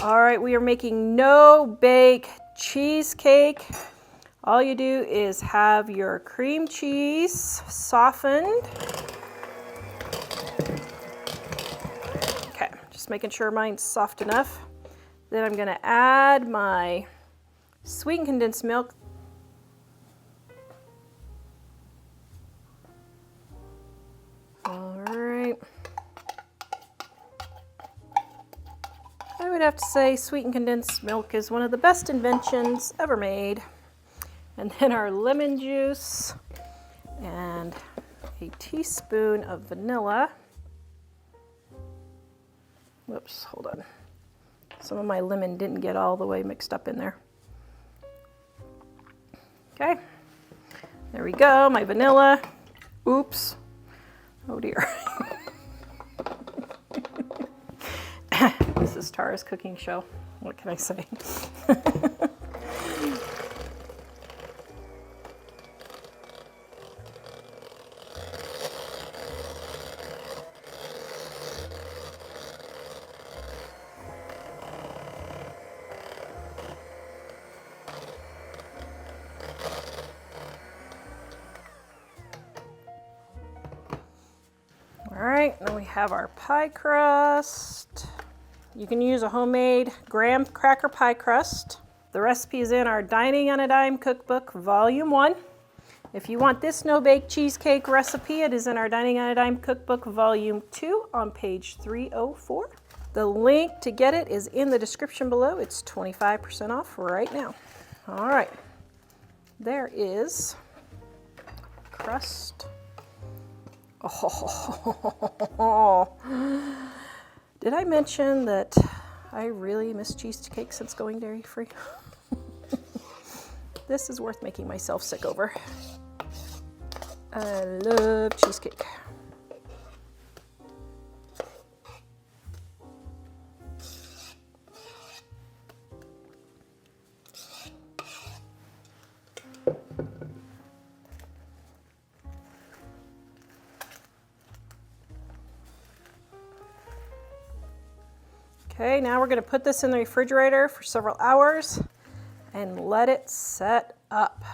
All right, we are making no-bake cheesecake. All you do is have your cream cheese softened. Okay, just making sure mine's soft enough. Then I'm gonna add my sweetened condensed milk. All right. I would have to say sweetened condensed milk is one of the best inventions ever made. And then our lemon juice and a teaspoon of vanilla. Whoops, hold on. Some of my lemon didn't get all the way mixed up in there. Okay, there we go, my vanilla. Oops, oh dear. This is Tara's cooking show. What can I say? All right, now we have our pie crust. You can use a homemade graham cracker pie crust. The recipe is in our Dining on a Dime Cookbook, Volume 1. If you want this no-bake cheesecake recipe, it is in our Dining on a Dime Cookbook, Volume 2 on page 304. The link to get it is in the description below. It's 25% off right now. All right, there is crust. Oh. Did I mention that I really miss cheesecake since going dairy-free? This is worth making myself sick over. I love cheesecake. Okay, now we're going to put this in the refrigerator for several hours and let it set up.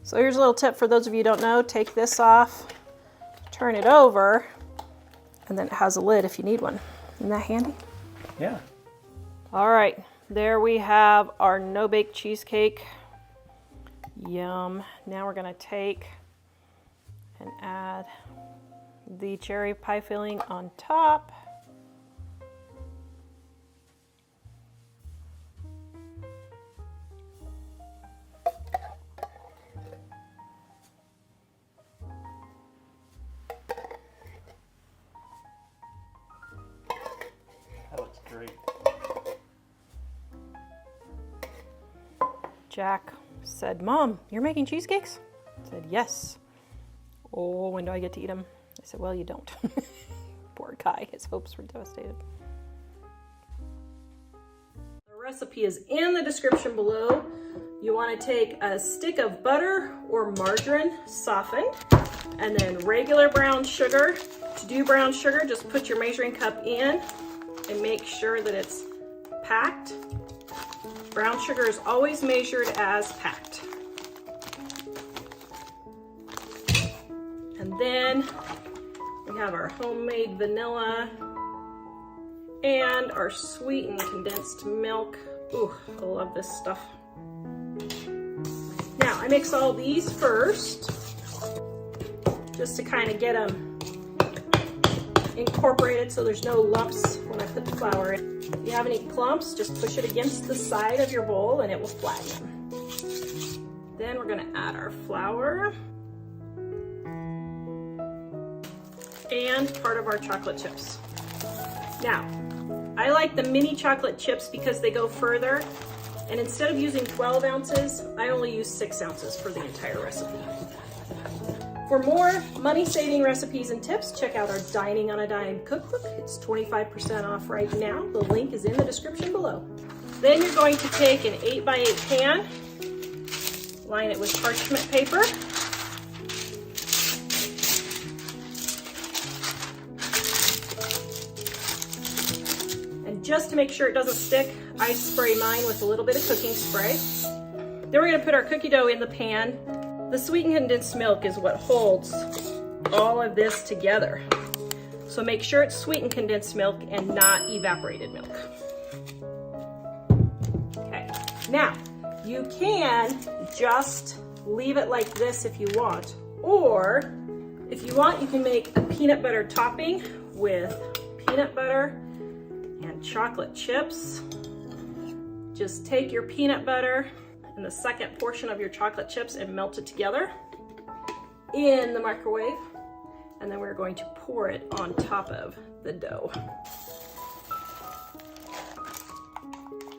So here's a little tip for those of you who don't know. Take this off, turn it over, and then it has a lid if you need one. Isn't that handy? Yeah. All right, there we have our no-bake cheesecake. Yum. Now we're going to take and add the cherry pie filling on top. Great. Jack said, "Mom, you're making cheesecakes?" I said, "Yes." "Oh, when do I get to eat them?" I said, "Well, you don't." Poor guy, his hopes were devastated. The recipe is in the description below. You want to take a stick of butter or margarine softened, and then regular brown sugar. To do brown sugar, just put your measuring cup in and make sure that it's packed. Brown sugar is always measured as packed. And then we have our homemade vanilla and our sweetened condensed milk. Ooh, I love this stuff. Now, I mix all these first, just to kind of get them incorporated so there's no lumps when I put the flour in. If you have any clumps, just push it against the side of your bowl and it will flatten them. Then we're going to add our flour and part of our chocolate chips. Now, I like the mini chocolate chips because they go further, and instead of using 12 ounces, I only use 6 ounces for the entire recipe. For more money-saving recipes and tips, check out our Dining on a Dime cookbook. It's 25% off right now. The link is in the description below. Then you're going to take an 8x8 pan, line it with parchment paper, and And just to make sure it doesn't stick, I spray mine with a little bit of cooking spray. Then we're gonna put our cookie dough in the pan. The sweetened condensed milk is what holds all of this together. So make sure it's sweetened condensed milk and not evaporated milk. Okay, now you can just leave it like this if you want, or if you want, you can make a peanut butter topping with peanut butter and chocolate chips. Just take your peanut butter and the second portion of your chocolate chips and melt it together in the microwave. And then we're going to pour it on top of the dough.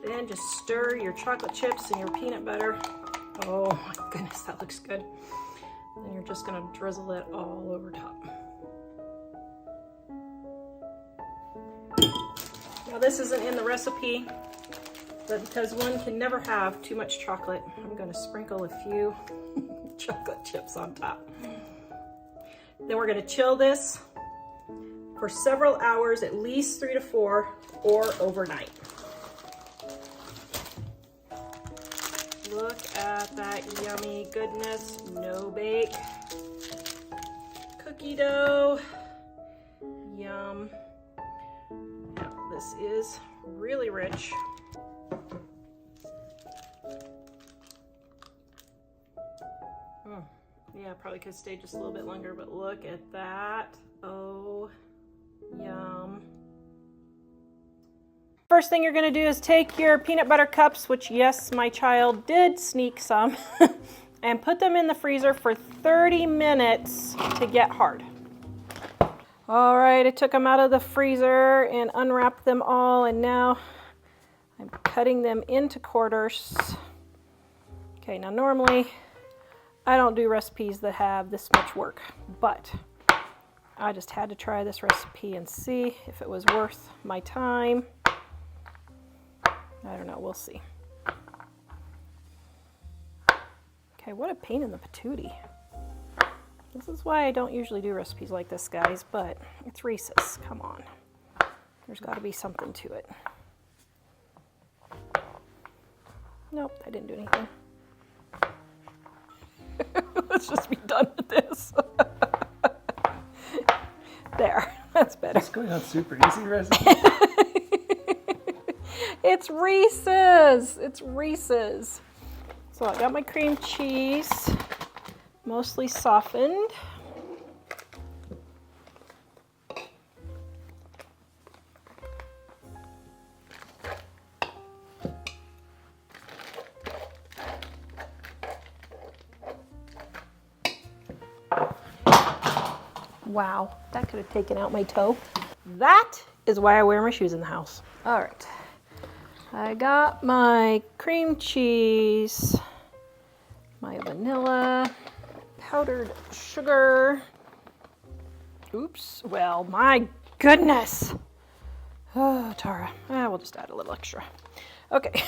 Then just stir your chocolate chips and your peanut butter. Oh my goodness, that looks good. Then you're just gonna drizzle it all over top. Now this isn't in the recipe, but because one can never have too much chocolate, I'm gonna sprinkle a few chocolate chips on top. Then we're gonna chill this for several hours, at least 3 to 4, or overnight. Look at that yummy goodness, no bake. Cookie dough, yum. Now, this is really rich. Yeah, probably could stay just a little bit longer, but look at that. Oh, yum. First thing you're gonna do is take your peanut butter cups, which yes, my child did sneak some, and put them in the freezer for 30 minutes to get hard. All right, I took them out of the freezer and unwrapped them all, and now I'm cutting them into quarters. Okay, now normally I don't do recipes that have this much work, but I just had to try this recipe and see if it was worth my time. I don't know, we'll see. Okay, what a pain in the patootie. This is why I don't usually do recipes like this, guys, but it's Reese's, come on. There's gotta be something to it. Nope, I didn't do anything. Let's just be done with this. There, that's better. It's going on super easy recipe. It's Reese's. It's Reese's. So I got my cream cheese, mostly softened. Wow, that could have taken out my toe. That is why I wear my shoes in the house. All right, I got my cream cheese, my vanilla, powdered sugar. Oops, well, my goodness. Oh, Tara, we'll just add a little extra. Okay,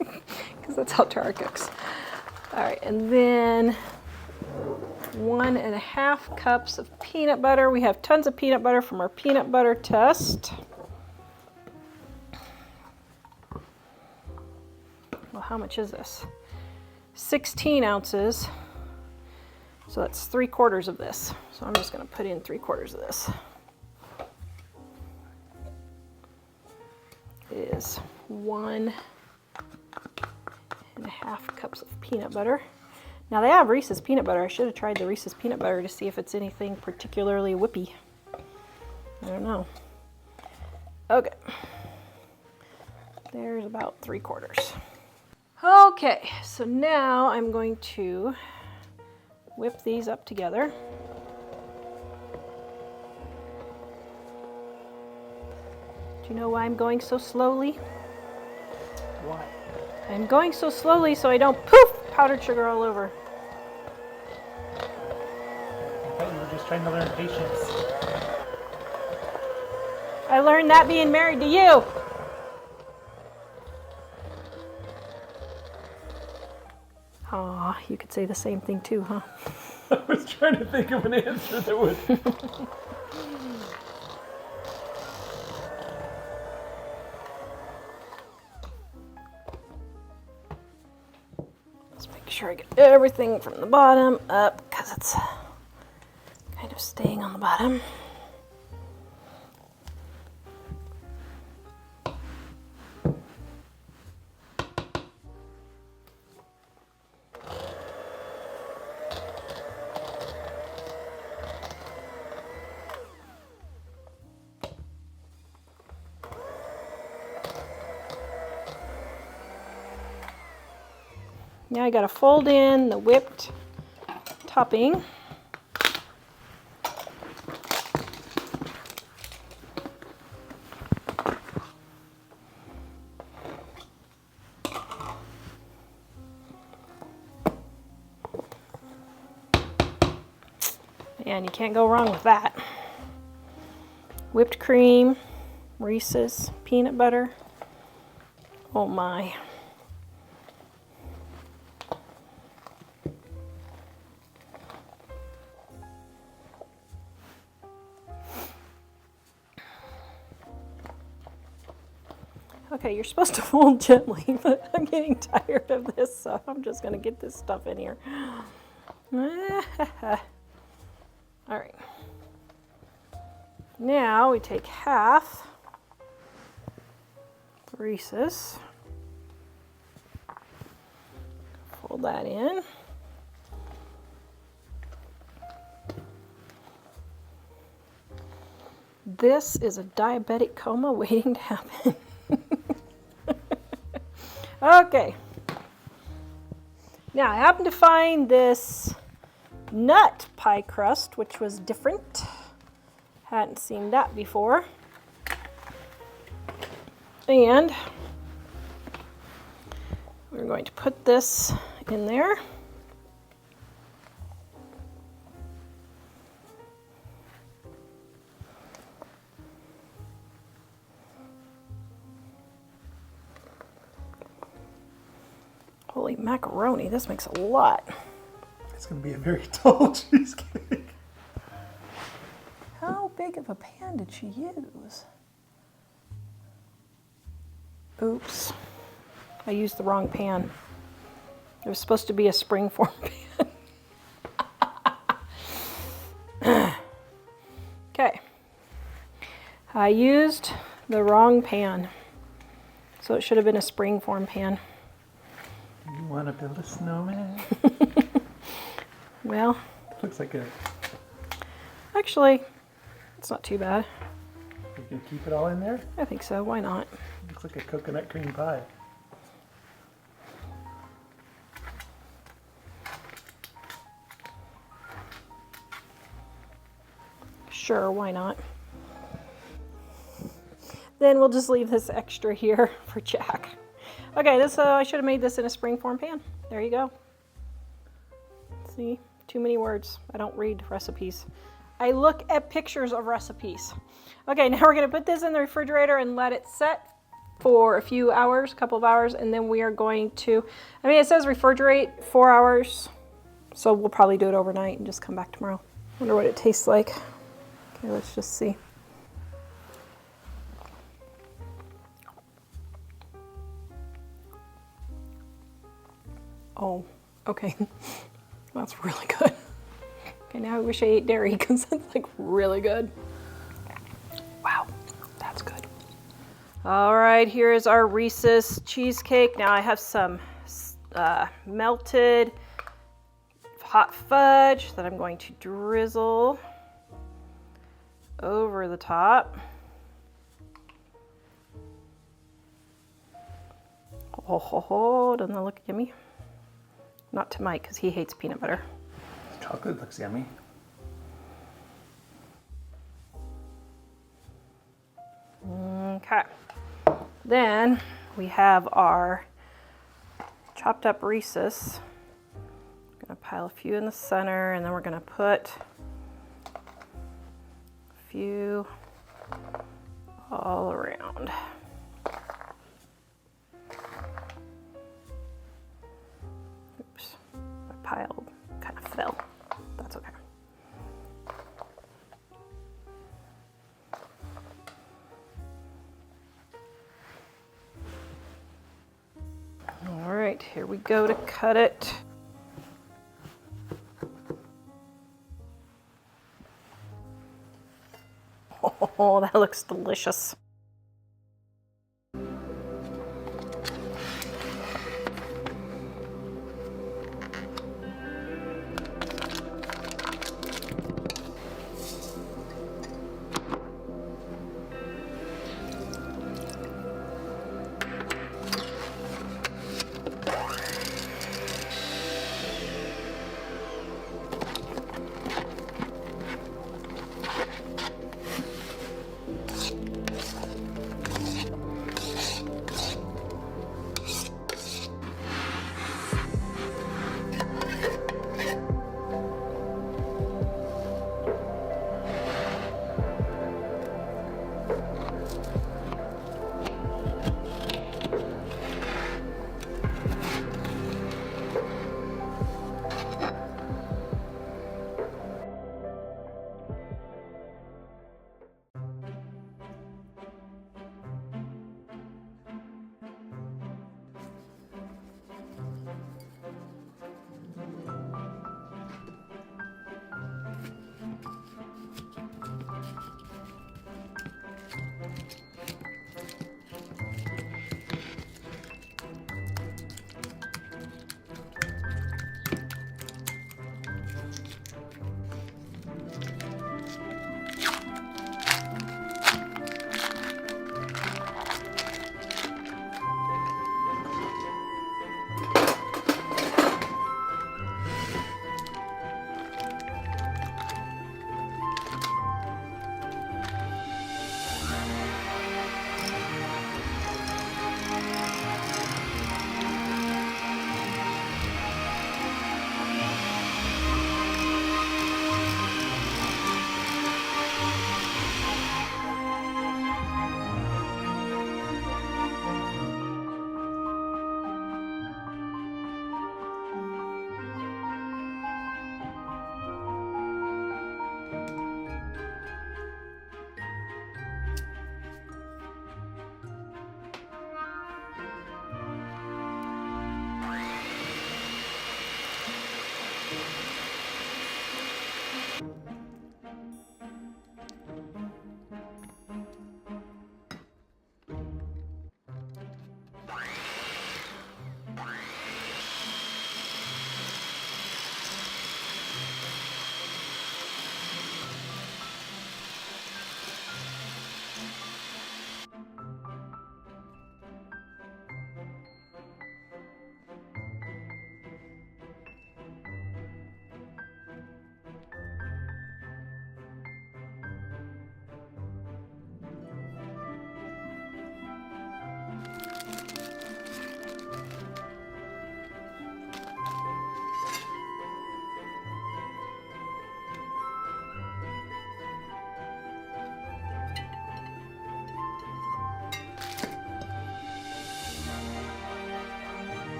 because that's how Tara cooks. All right, and then 1.5 cups of peanut butter. We have tons of peanut butter from our peanut butter test. Well, how much is this? 16 ounces. So that's 3/4 of this. So I'm just going to put in 3/4 of this. It is 1.5 cups of peanut butter. Now they have Reese's peanut butter. I should have tried the Reese's peanut butter to see if it's anything particularly whippy. I don't know. Okay. There's about 3/4. Okay, so now I'm going to whip these up together. Do you know why I'm going so slowly? Why? I'm going so slowly so I don't poof powdered sugar all over. I thought you were just trying to learn patience. I learned that being married to you. Aw, you could say the same thing too, huh? I was trying to think of an answer that would. sure I get everything from the bottom up because it's kind of staying on the bottom. Now I gotta fold in the whipped topping. And you can't go wrong with that. Whipped cream, Reese's, peanut butter. Oh my. Okay, you're supposed to fold gently, but I'm getting tired of this, so I'm just gonna get this stuff in here. All right. Now we take half Reese's, fold that in. This is a diabetic coma waiting to happen. Okay. Now I happened to find this nut pie crust, which was different. Hadn't seen that before. And we're going to put this in there. Holy macaroni, this makes a lot. It's going to be a very tall cheesecake. How big of a pan did she use? Oops, I used the wrong pan. It was supposed to be a springform pan. Okay, I used the wrong pan. So it should have been a springform pan. You want to build a snowman? Well, Looks like a... actually, it's not too bad. You can keep it all in there? I think so, why not? Looks like a coconut cream pie. Sure, why not? Then we'll just leave this extra here for Jack. Okay, this I should have made this in a springform pan. There you go. See, too many words. I don't read recipes. I look at pictures of recipes. Okay, now we're gonna put this in the refrigerator and let it set for a few hours, a couple of hours, and then we are going to, I mean, it says refrigerate 4 hours, so we'll probably do it overnight and just come back tomorrow. Wonder what it tastes like. Okay, let's just see. Oh, okay. That's really good. Okay, now I wish I ate dairy because that's like really good. Wow, that's good. All right, here is our Reese's cheesecake. Now I have some melted hot fudge that I'm going to drizzle over the top. Oh, ho, ho, doesn't that look yummy? Not to Mike, because he hates peanut butter. Chocolate looks yummy. Okay. Then we have our chopped up Reese's. I'm gonna pile a few in the center, and then we're gonna put a few all around. Oops, my pile kind of fell. That's okay. All right, here we go to cut it. Oh, that looks delicious.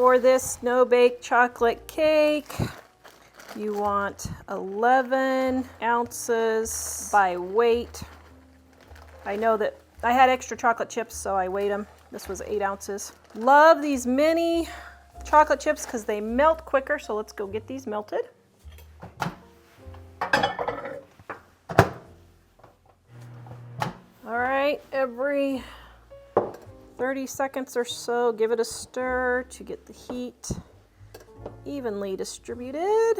for this no-bake chocolate cake, you want 11 ounces by weight. I know that I had extra chocolate chips, so I weighed them. This was 8 ounces. Love these mini chocolate chips because they melt quicker, so let's go get these melted. All right, every 30 seconds or so, give it a stir to get the heat evenly distributed.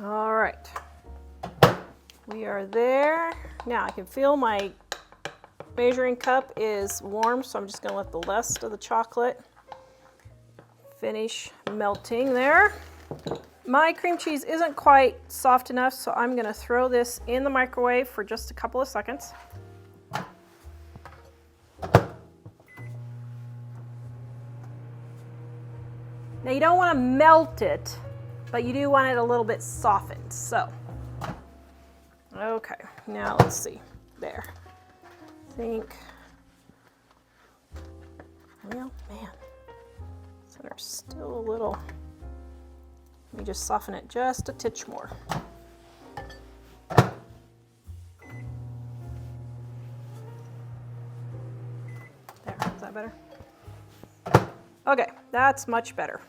All right, we are there. Now I can feel my measuring cup is warm, so I'm just gonna let the rest of the chocolate finish melting there. My cream cheese isn't quite soft enough, so I'm gonna throw this in the microwave for just a couple of seconds. Now you don't wanna melt it, but you do want it a little bit softened, so. Okay, now let's see, there. I think, well, man, center's still a little, let me just soften it just a titch more. There, is that better? Okay, that's much better.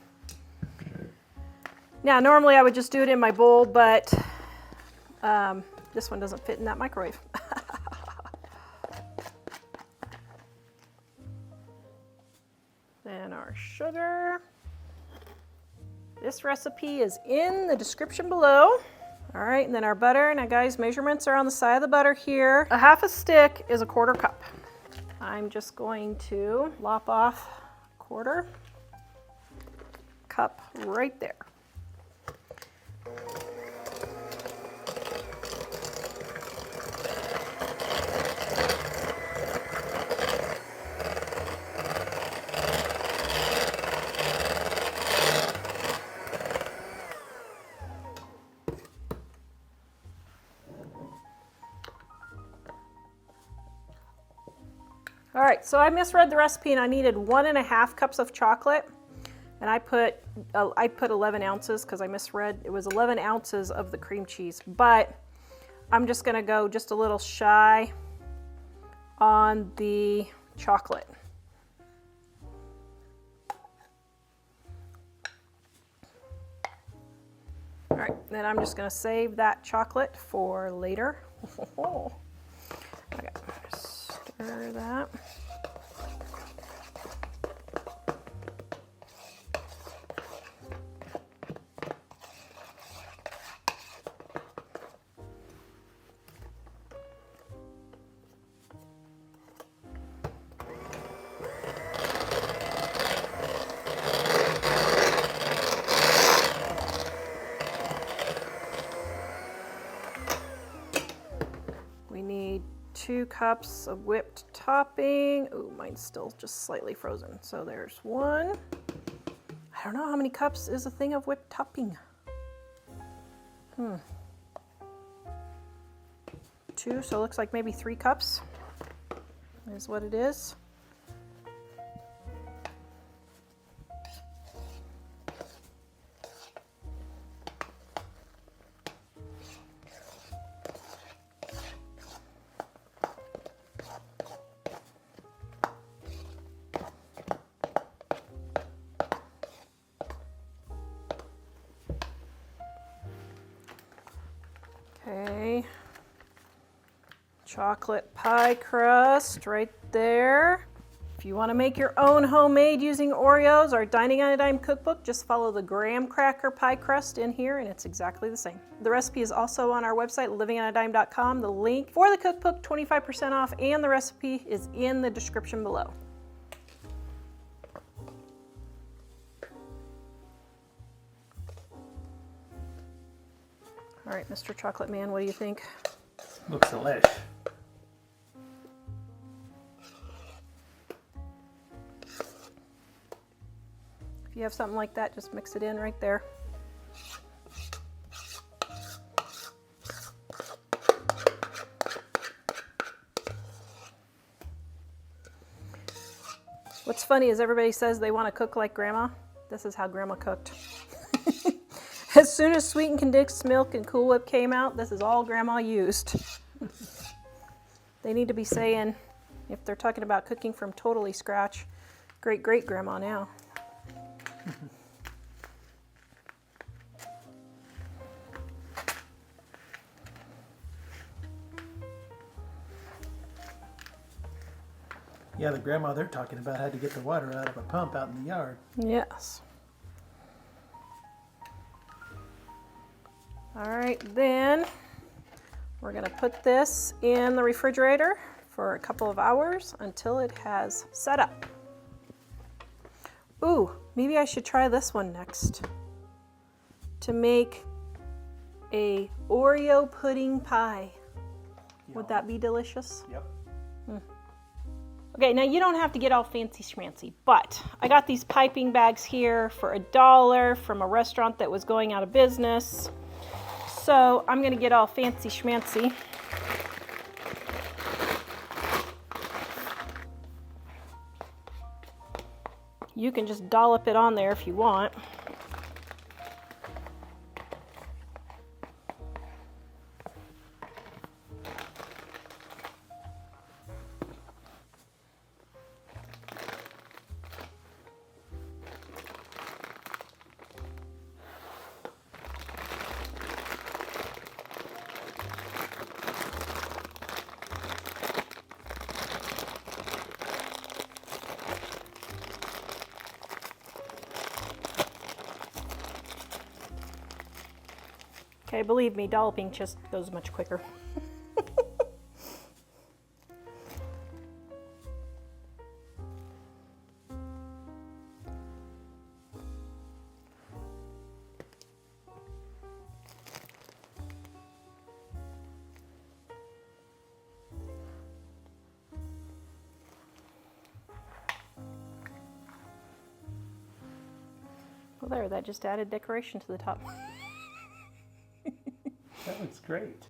Now, normally I would just do it in my bowl, but this one doesn't fit in that microwave. Then our sugar. This recipe is in the description below. All right, and then our butter. Now guys, measurements are on the side of the butter here. A half a stick is a 1/4 cup. I'm just going to lop off 1/4 cup right there. All right, so I misread the recipe and I needed 1.5 cups of chocolate, and I put 11 ounces because I misread. It was 11 ounces of the cream cheese, but I'm just gonna go just a little shy on the chocolate. All right, then I'm just gonna save that chocolate for later. Okay, stir that. We need 2 cups of whipped topping. Ooh, mine's still just slightly frozen. So there's 1. I don't know how many cups is a thing of whipped topping. 2, so it looks like maybe 3 cups is what it is. Okay, chocolate pie crust right there. If you want to make your own homemade using Oreos or Dining on a Dime cookbook, just follow the graham cracker pie crust in here and it's exactly the same. The recipe is also on our website, livingonadime.com. The link for the cookbook, 25% off, and the recipe is in the description below. All right, Mr. Chocolate Man, what do you think? Looks delish. If you have something like that, just mix it in right there. What's funny is everybody says they want to cook like Grandma. This is how Grandma cooked. As soon as sweetened condensed milk and Cool Whip came out, this is all Grandma used. They need to be saying, if they're talking about cooking from totally scratch, great-great-grandma now. Yeah, the grandma they're talking about had to get the water out of a pump out in the yard. Yes. All right, then we're gonna put this in the refrigerator for a couple of hours until it has set up. Ooh, maybe I should try this one next. To make a Oreo pudding pie. Would that be delicious? Yep. Okay, now you don't have to get all fancy schmancy, but I got these piping bags here for $1 from a restaurant that was going out of business. So I'm gonna get all fancy schmancy. You can just dollop it on there if you want. Okay, believe me, dolloping just goes much quicker. Well, there, that just added decoration to the top. That looks great.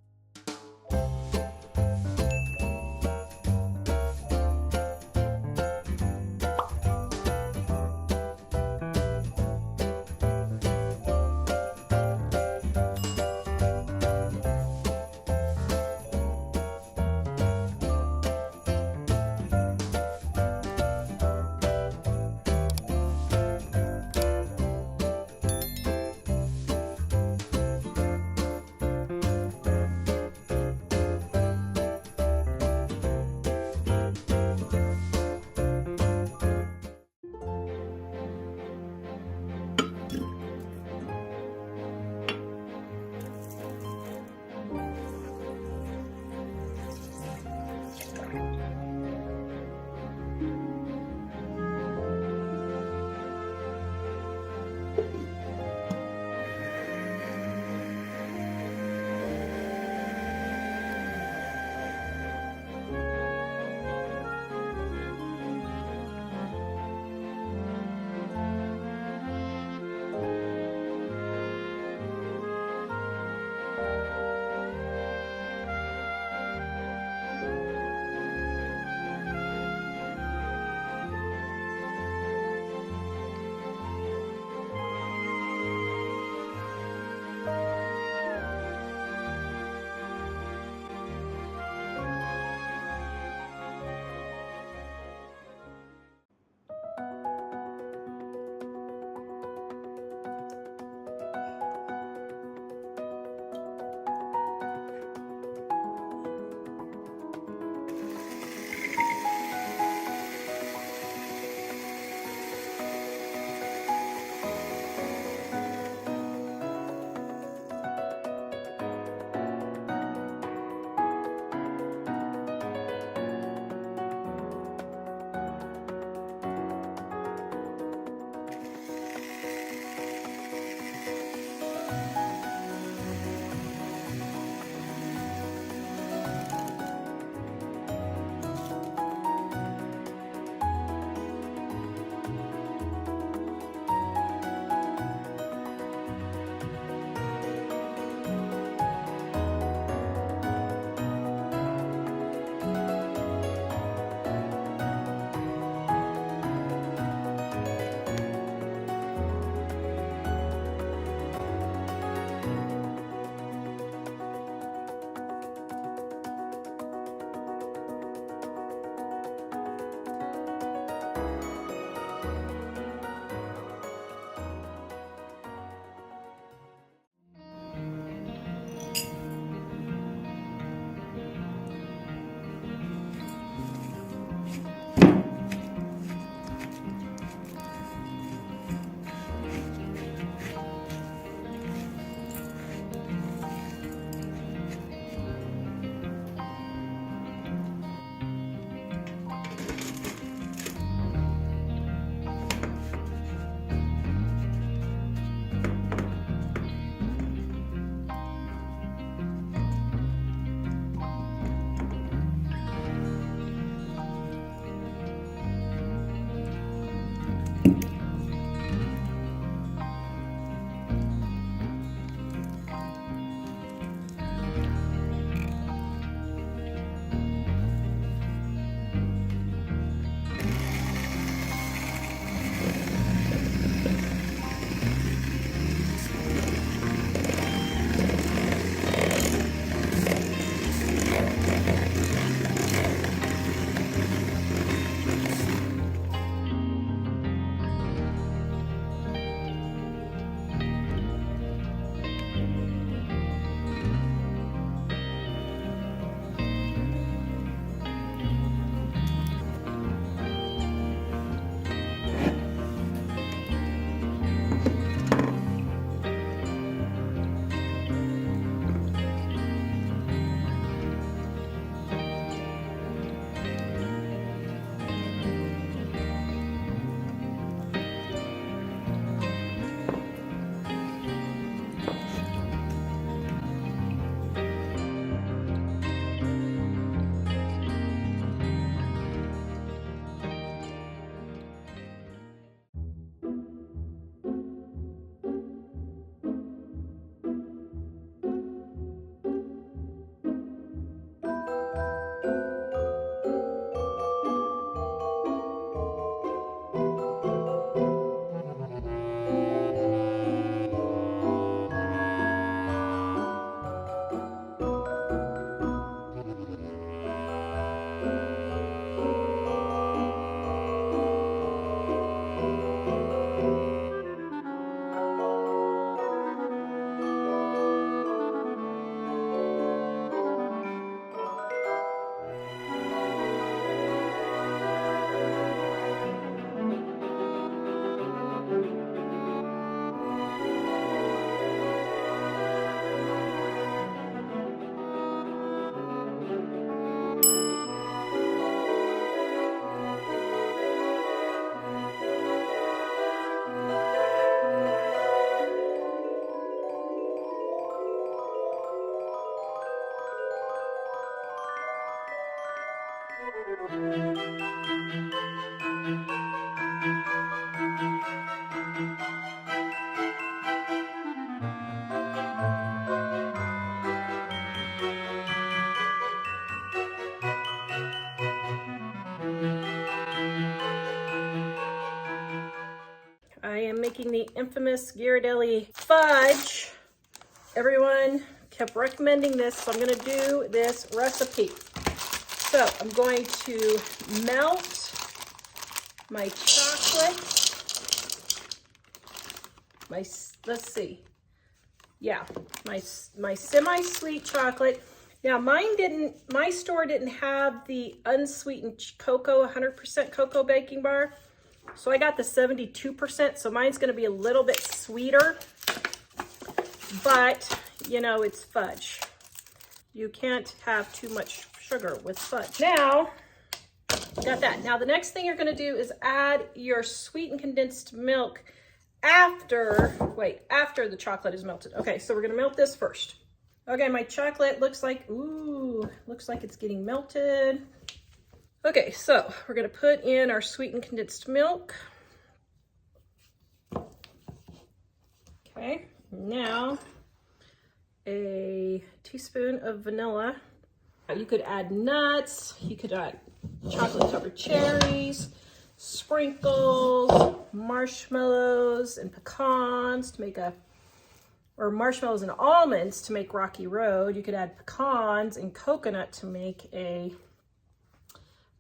I am making the infamous Ghirardelli fudge. Everyone kept recommending this, so I'm gonna do this recipe. So I'm going to melt my chocolate, let's see. Yeah, my semi-sweet chocolate. Now my store didn't have the unsweetened cocoa, 100% cocoa baking bar. So I got the 72%, so mine's gonna be a little bit sweeter, but you know, it's fudge. You can't have too much sugar with fudge. Now, got that. Now the next thing you're gonna do is add your sweetened condensed milk after the chocolate is melted. Okay, so we're gonna melt this first. Okay, my chocolate looks like it's getting melted. Okay, so we're gonna put in our sweetened condensed milk. Okay, now a teaspoon of vanilla. You could add nuts, you could add chocolate covered cherries, sprinkles, marshmallows and pecans to make or marshmallows and almonds to make Rocky Road. You could add pecans and coconut to make a,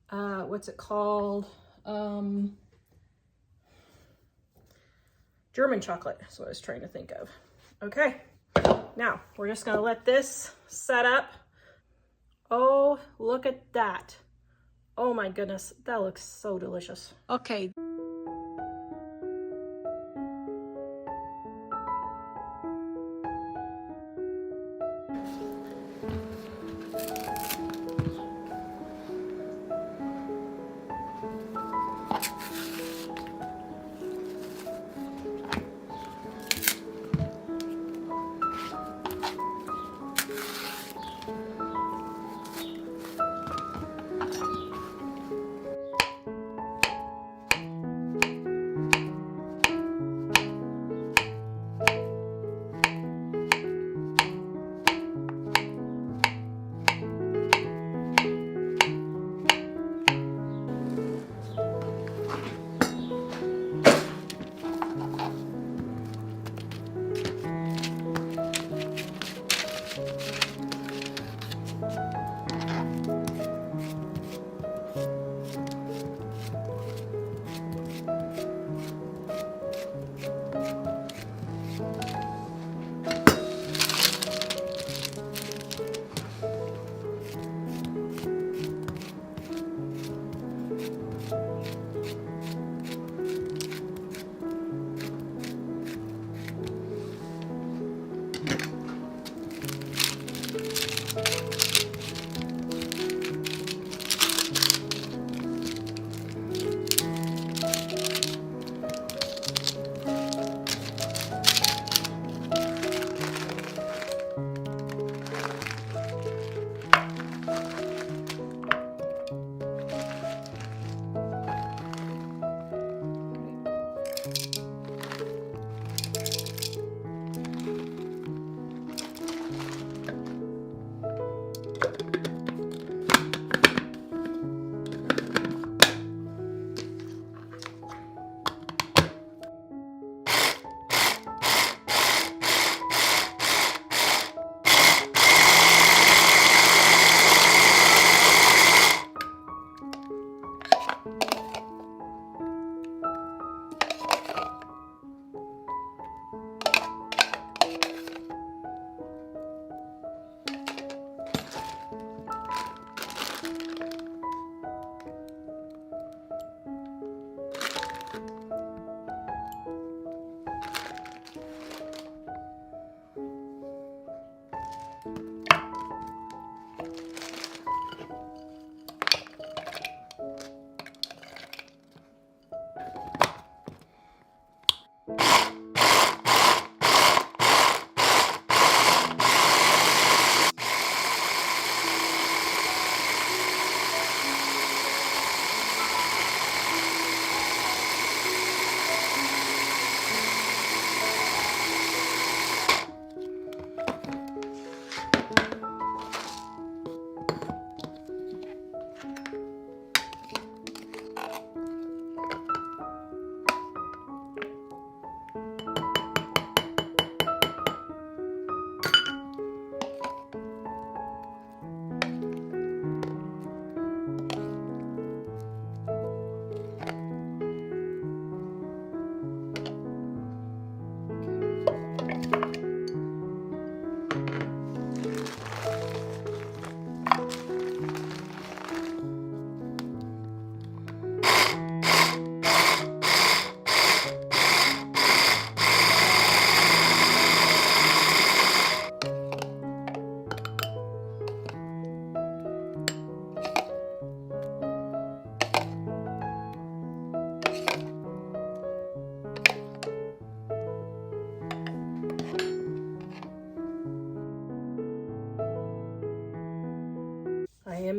what's it called? German chocolate, that's what I was trying to think of. Okay, now we're just gonna let this set up. Oh, look at that. Oh my goodness, that looks so delicious. Okay.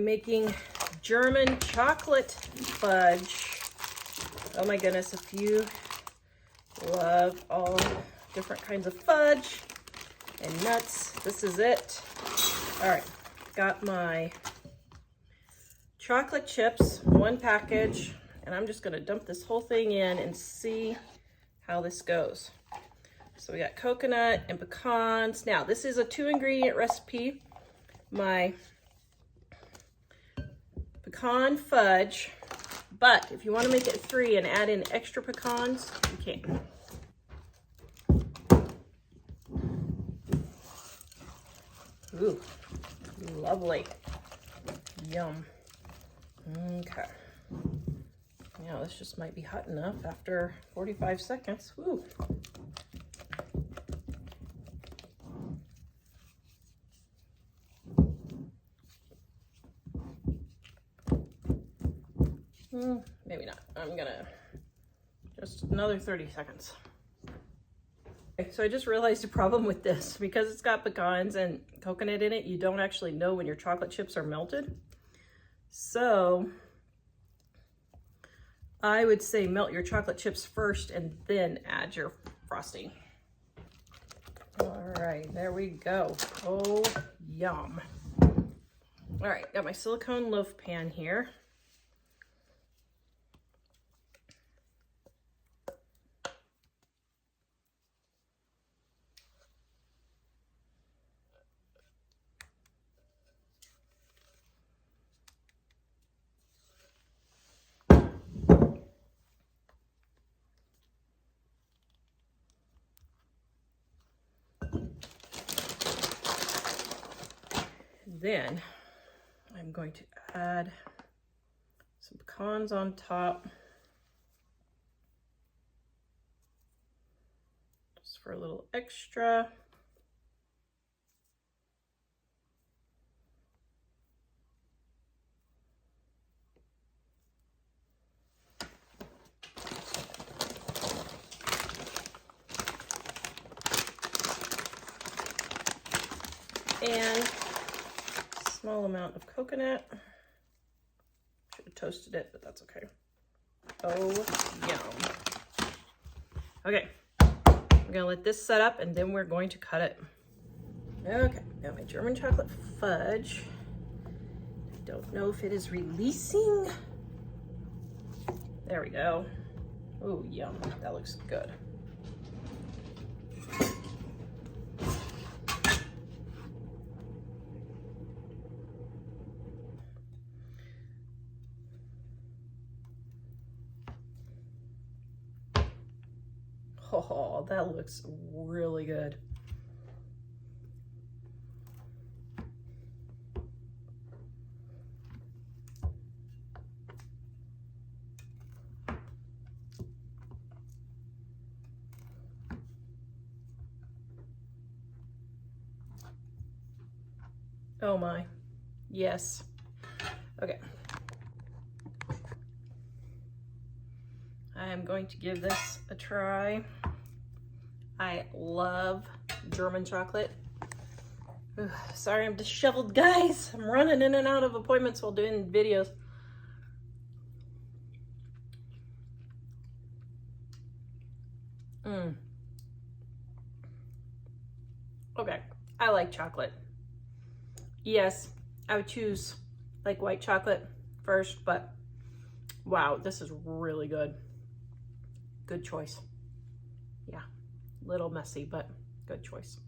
I'm making German chocolate fudge. Oh my goodness, if you love all different kinds of fudge and nuts, this is it. All right, got my chocolate chips, 1 package, and I'm just gonna dump this whole thing in and see how this goes. So we got coconut and pecans. Now, this is a 2-ingredient recipe. My pecan fudge, but if you want to make it 3 and add in extra pecans, you can. Ooh, lovely. Yum. Okay. Now this just might be hot enough after 45 seconds. Ooh. Maybe not. I'm gonna just another 30 seconds. Okay, so I just realized a problem with this. Because it's got pecans and coconut in it, you don't actually know when your chocolate chips are melted. So I would say melt your chocolate chips first and then add your frosting. All right, there we go. Oh, yum. All right, got my silicone loaf pan here. Then I'm going to add some pecans on top, just for a little extra. And small amount of coconut. Should have toasted it, but that's okay. Oh, yum. Okay, we're gonna let this set up and then we're going to cut it. Okay, got my German chocolate fudge. I don't know if it is releasing. There we go. Oh, yum, that looks good. Oh, that looks really good. Oh my, yes. Okay. I am going to give this a try. I love German chocolate. Ugh, sorry, I'm disheveled, guys. I'm running in and out of appointments while doing videos. Okay, I like chocolate. Yes, I would choose like white chocolate first, but wow, this is really good. Good choice. Yeah, little messy, but good choice.